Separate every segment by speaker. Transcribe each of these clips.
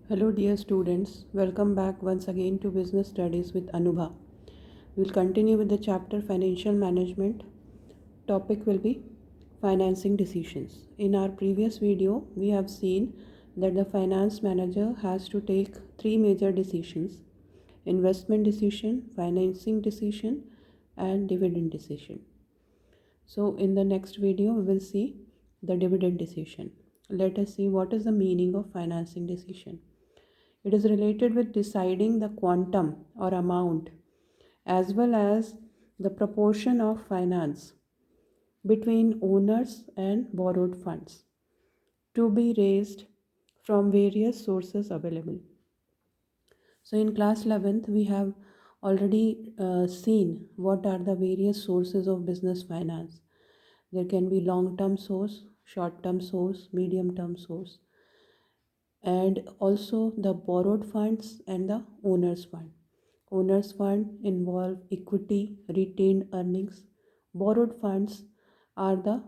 Speaker 1: Hello, dear students. Welcome back once again to Business Studies with Anubha. We'll continue with the chapter Financial Management. Topic will be financing decisions. In our previous video, we have seen that the finance manager has to take three major decisions: investment decision, financing decision, and dividend decision. So, in the next video, we will see the dividend decision. Let us see what is the meaning of financing decision. It is related with deciding the quantum or amount as well as the proportion of finance between owners and borrowed funds to be raised from various sources available. So, in class 11th, we have already seen what are the various sources of business finance. There can be long term source, short term source, medium term source, and also the borrowed funds and the owner's fund. Owner's fund involve equity, retained earnings. Borrowed funds are the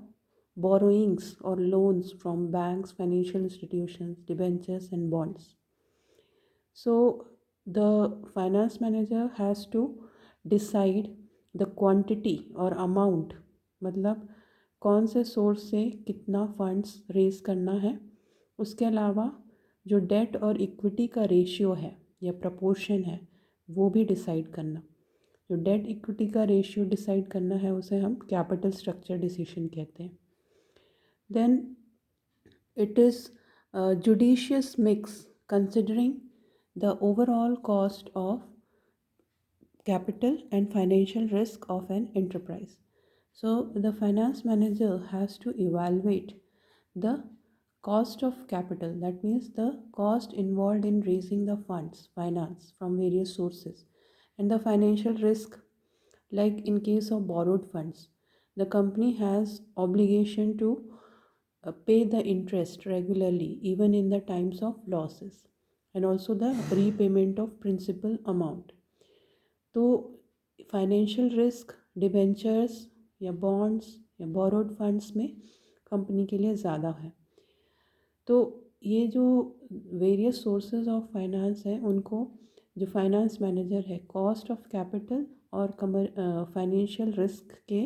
Speaker 1: borrowings or loans from banks, financial institutions, debentures, and bonds. So the finance manager has to decide the quantity और amount, मतलब कौन से source से कितना funds raise करना है. उसके अलावा जो डेट और इक्विटी का रेशियो है या प्रपोर्शन है वो भी डिसाइड करना. जो डेट इक्विटी का रेशियो डिसाइड करना है उसे हम कैपिटल स्ट्रक्चर डिसीजन कहते हैं. Then it is a judicious mix considering the overall cost of capital and financial risk of an enterprise. So, the finance manager has to evaluate the cost of capital, that means the cost involved in raising the funds, finance from various sources, and the financial risk, like in case of borrowed funds. The company has obligation to pay the interest regularly even in the times of losses, and also the repayment of principal amount. तो financial risk debentures या bonds या borrowed funds में company के लिए ज़्यादा है. तो ये जो वेरियस सोर्सेज ऑफ फाइनेंस हैं उनको जो फाइनेंस मैनेजर है कॉस्ट ऑफ कैपिटल और फाइनेंशियल रिस्क के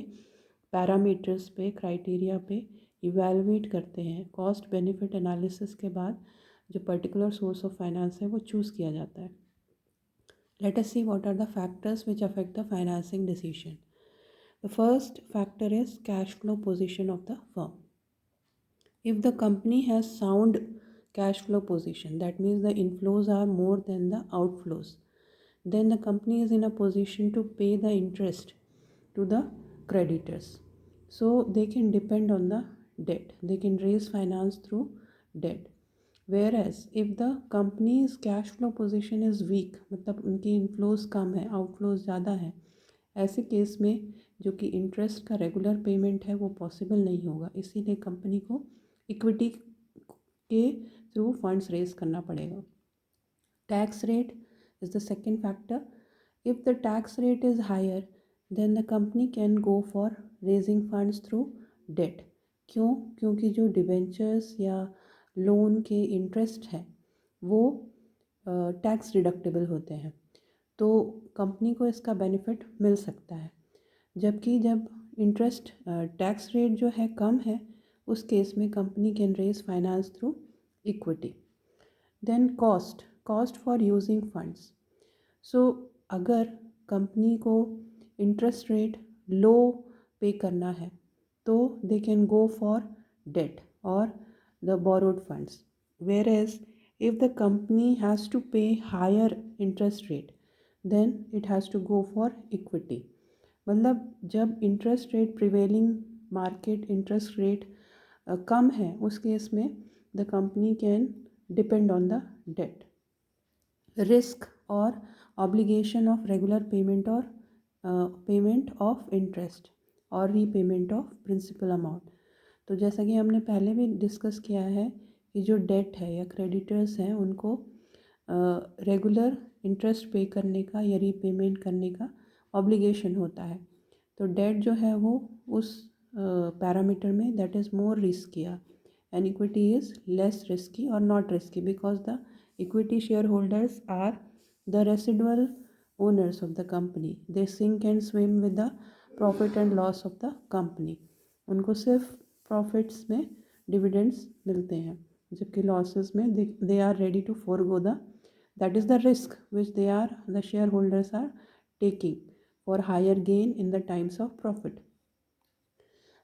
Speaker 1: पैरामीटर्स पे, क्राइटेरिया पे इवेलुएट करते हैं. कॉस्ट बेनिफिट एनालिसिस के बाद जो पर्टिकुलर सोर्स ऑफ फाइनेंस है वो चूज़ किया जाता है. Let us see what are the factors which affect the financing decision. The first factor is cash flow position of the firm. If the company has sound cash flow position, that means the inflows are more than the outflows, then the company is in a position to pay the interest to the creditors. So they can depend on the debt. They can raise finance through debt. Whereas if the company's cash flow position is weak, मतलब उनकी inflows कम है, outflows ज़्यादा है, ऐसे case में जो कि interest का रेगुलर पेमेंट है वो पॉसिबल नहीं होगा. इसीलिए कंपनी को इक्विटी के थ्रू फंड्स रेज करना पड़ेगा. Tax rate is the second factor. If the tax rate is higher then the company can go for raising funds through debt. क्यों? क्योंकि जो डिबेंचर्स या लोन के इंटरेस्ट है वो टैक्स डिडक्टेबल होते हैं, तो कंपनी को इसका बेनिफिट मिल सकता है. जबकि जब इंटरेस्ट टैक्स रेट जो है कम है उस केस में company can raise finance through equity. Then cost for using funds. So अगर कंपनी को इंटरेस्ट रेट लो पे करना है तो they can go for debt और the borrowed funds. Whereas if the company has to pay higher interest rate, then it has to go for equity. मतलब जब interest rate prevailing market interest rate कम है उस case में the company can depend on the debt. Risk और obligation of regular payment और payment of interest और repayment of principal amount. तो जैसा कि हमने पहले भी डिस्कस किया है कि जो डेट है या क्रेडिटर्स हैं उनको रेगुलर इंटरेस्ट पे करने का या रीपेमेंट करने का ऑब्लिगेशन होता है. तो डेट जो है वो उस पैरामीटर में that is more riskier and equity is less risky और not risky because the Equity shareholders are the residual owners of the company. They sink and swim with the profit and loss of the company. उनको सिर्फ profits में dividends मिलते हैं, जबकि losses में they are ready to forego that is the risk which the shareholders are taking for higher gain in the times of profit.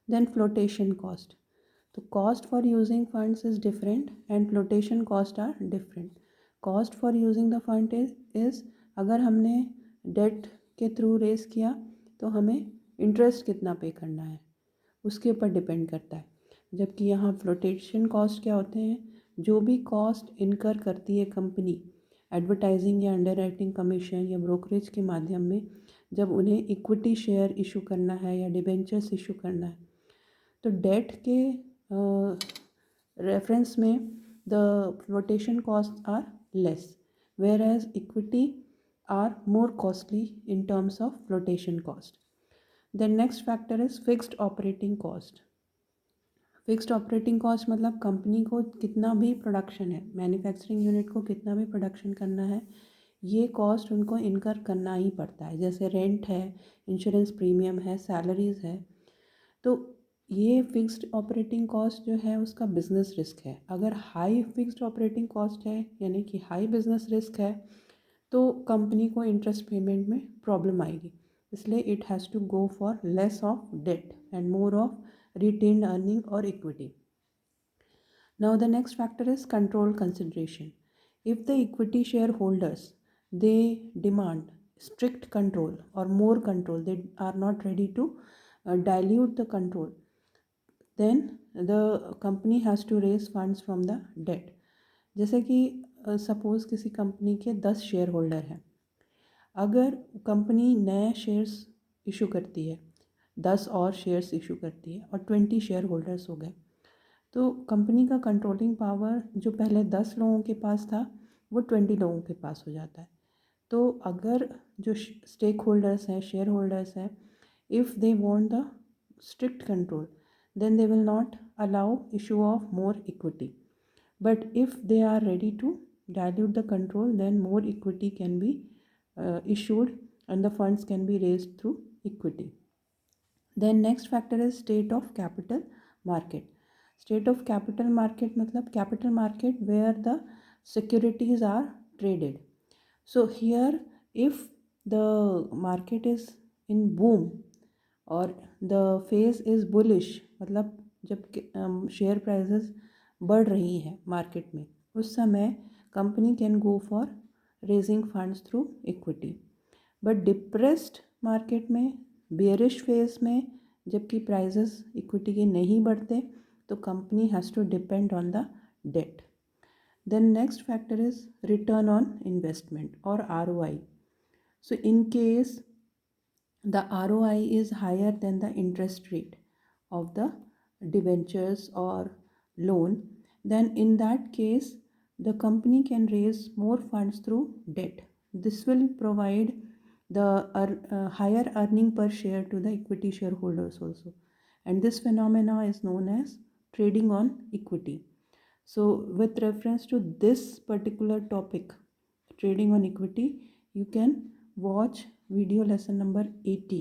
Speaker 1: Then flotation cost. The cost for using funds is different and flotation cost are different. Cost for using the fund is अगर हमने date के through race किया तो हमें interest कितना पे करना है उसके ऊपर डिपेंड करता है, जबकि यहाँ फ्लोटेशन कॉस्ट क्या होते हैं, जो भी कॉस्ट इनकर करती है कंपनी एडवर्टाइजिंग या अंडर राइटिंग कमीशन या ब्रोकरेज के माध्यम में, जब उन्हें इक्विटी शेयर इशू करना है या डिबेंचर्स इशू करना है, तो डेट के रेफरेंस में the flotation cost are less, whereas equity are more costly in terms of flotation cost. The next factor is fixed operating cost. Fixed operating cost मतलब company को कितना भी production है, मैन्युफैक्चरिंग यूनिट को कितना भी production करना है, ये कॉस्ट उनको इनकर करना ही पड़ता है. जैसे रेंट है, इंश्योरेंस प्रीमियम है, सैलरीज़ है. तो ये फिक्स्ड ऑपरेटिंग कॉस्ट जो है उसका बिजनेस रिस्क है. अगर हाई फिक्स्ड ऑपरेटिंग कॉस्ट है यानी कि हाई बिजनेस रिस्क है तो कंपनी को इंटरेस्ट पेमेंट में प्रॉब्लम आएगी. इसलिए it has to go for less of debt and more of retained earning or equity. Now the next factor is control consideration. If the equity shareholders they demand strict control or more control, they are not ready to dilute the control, then the company has to raise funds from the debt. जैसे कि suppose किसी company के 10 share holder हैं, अगर company नए shares issue करती है, 10 और शेयर्स इशू करती है और 20 शेयर होल्डर्स हो गए, तो कंपनी का कंट्रोलिंग पावर जो पहले 10 लोगों के पास था वो 20 लोगों के पास हो जाता है. तो अगर जो स्टेक होल्डर्स हैं, शेयर होल्डर्स हैं, if they want the strict control then they will not allow issue of more equity. But if they are ready to dilute the control, then more equity can be issued and the funds can be raised through equity. Then next factor is state of capital market. State of capital market मतलब capital market where the securities are traded. So here if the market is in boom और the phase is bullish, मतलब जब share prices बढ़ रही हैं market में, उस समय company can go for raising funds through equity. But depressed market में, बेयरिश फेज में, जबकि प्राइसेस इक्विटी के नहीं बढ़ते, तो company has to depend on the debt. Then next factor is return on investment और ROI. So in case the ROI is higher than the interest rate of the debentures or loan, then in that case the company can raise more funds through debt. This will provide the higher earning per share to the equity shareholders also, and this phenomena is known as trading on equity. So with reference to this particular topic, trading on equity, you can watch video lesson number 80,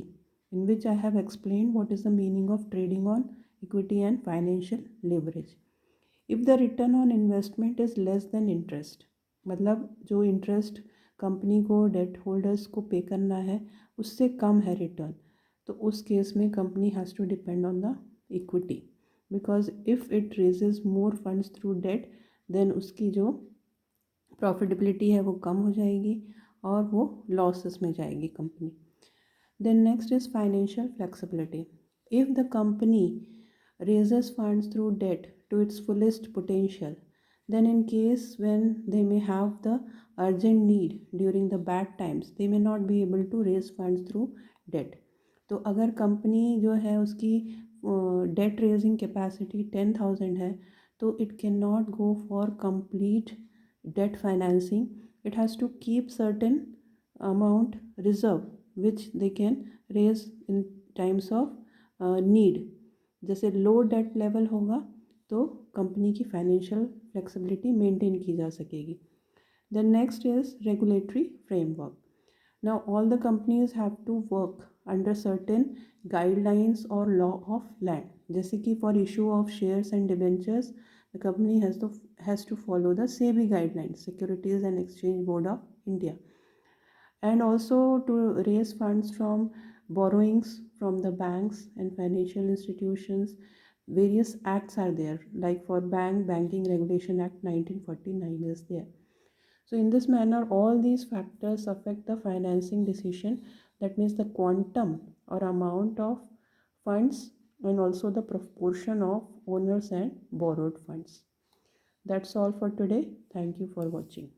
Speaker 1: in which I have explained what is the meaning of trading on equity and financial leverage. If the return on investment is less than interest, मतलब जो interest company को date holders को पे करना है उससे कम है return, तो उस केस में company has to depend on the equity, because if it raises more funds through debt then उसकी जो प्रॉफिटेबिलिटी है वो कम हो जाएगी और वो लॉसेस में जाएगी company. Then next is financial flexibility. If the company raises funds through debt to its fullest potential, then in case when they may have the urgent need during the bad times, they may not be able to raise funds through debt. तो अगर company जो है उसकी date raising capacity 10,000 है, तो it can not go for complete debt financing. It has to keep certain amount reserve which they can raise in times of need. जैसे लो date level होगा तो कंपनी की फाइनेंशियल फ्लेक्सिबिलिटी मेंटेन की जा सकेगी. Then next is regulatory framework. Now all the companies have to work under certain guidelines or law of land. जैसे कि for issue of shares and debentures, the company has to follow the SEBI guidelines, Securities and Exchange Board of India, and also to raise funds from borrowings from the banks and financial institutions. Various acts are there, like for Banking Regulation Act 1949 is there. So in this manner, all these factors affect the financing decision. That means the quantum or amount of funds and also the proportion of owners and borrowed funds. That's all for today. Thank you for watching.